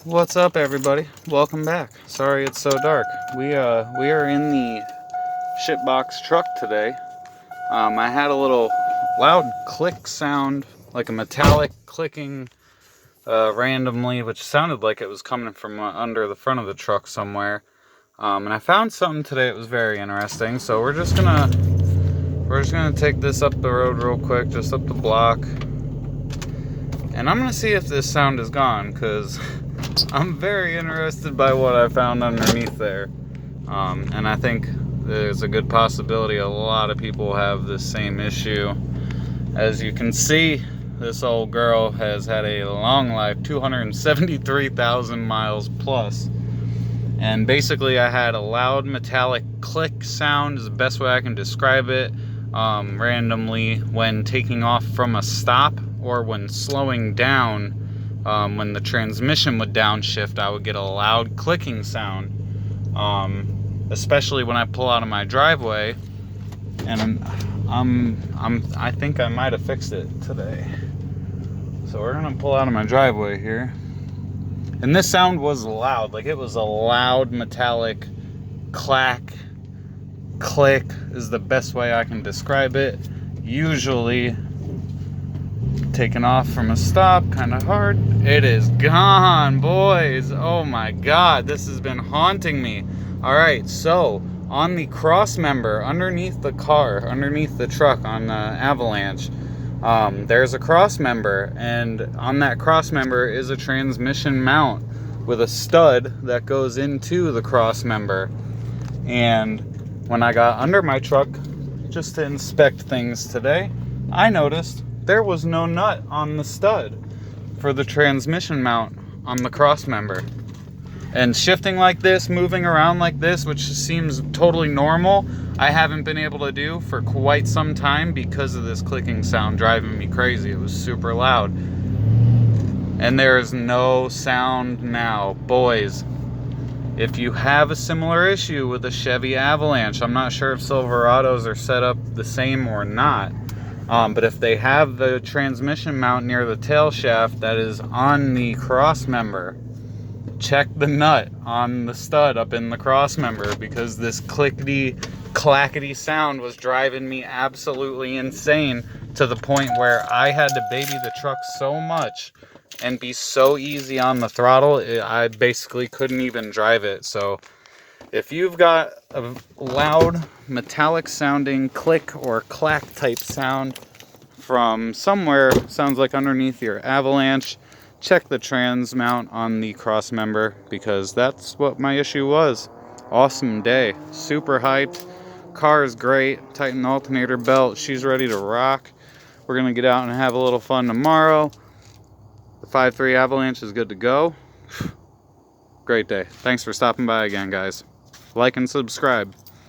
What's up, everybody? Welcome back. Sorry it's so dark. We are in the shitbox truck today. I had a little loud click sound, like a metallic clicking randomly, which sounded like it was coming from under the front of the truck somewhere. And I found something today that was very interesting. So we're just gonna take this up the road real quick, just up the block, and I'm gonna see if this sound is gone, because I'm very interested by what I found underneath there. And I think there's a good possibility a lot of people have the same issue. As you can see, this old girl has had a long life, 273,000 miles plus. And basically I had a loud metallic click sound, is the best way I can describe it, randomly when taking off from a stop or when slowing down. When the transmission would downshift, I would get a loud clicking sound, especially when I pull out of my driveway. And I think I might have fixed it today. So we're gonna pull out of my driveway here, and this sound was loud. Like, it was a loud metallic clack, click is the best way I can describe it. Usually taking off from a stop, kind of hard. It is gone, boys. Oh my god, this has been haunting me. All right, so on the cross member underneath the car, underneath the truck on the Avalanche, there's a cross member, and on that cross member is a transmission mount with a stud that goes into the cross member. And when I got under my truck just to inspect things today, I noticed there was no nut on the stud for the transmission mount on the cross member. And shifting like this, moving around like this, which seems totally normal, I haven't been able to do for quite some time because of this clicking sound driving me crazy. It was super loud. And there's no sound now. Boys, if you have a similar issue with a Chevy Avalanche, I'm not sure if Silverados are set up the same or not, but if they have the transmission mount near the tail shaft that is on the cross member, check the nut on the stud up in the cross member, because this clickety clackety sound was driving me absolutely insane, to the point where I had to baby the truck so much and be so easy on the throttle, I basically couldn't even drive it. So if you've got a loud metallic sounding click or clack type sound from somewhere, sounds like underneath your Avalanche, check the trans mount on the cross member, because that's what my issue was. Awesome day, super hyped, car is great, tighten the alternator belt, she's ready to rock. We're gonna get out and have a little fun tomorrow. The 5.3 Avalanche is good to go. Great day. Thanks for stopping by again, guys. Like and subscribe.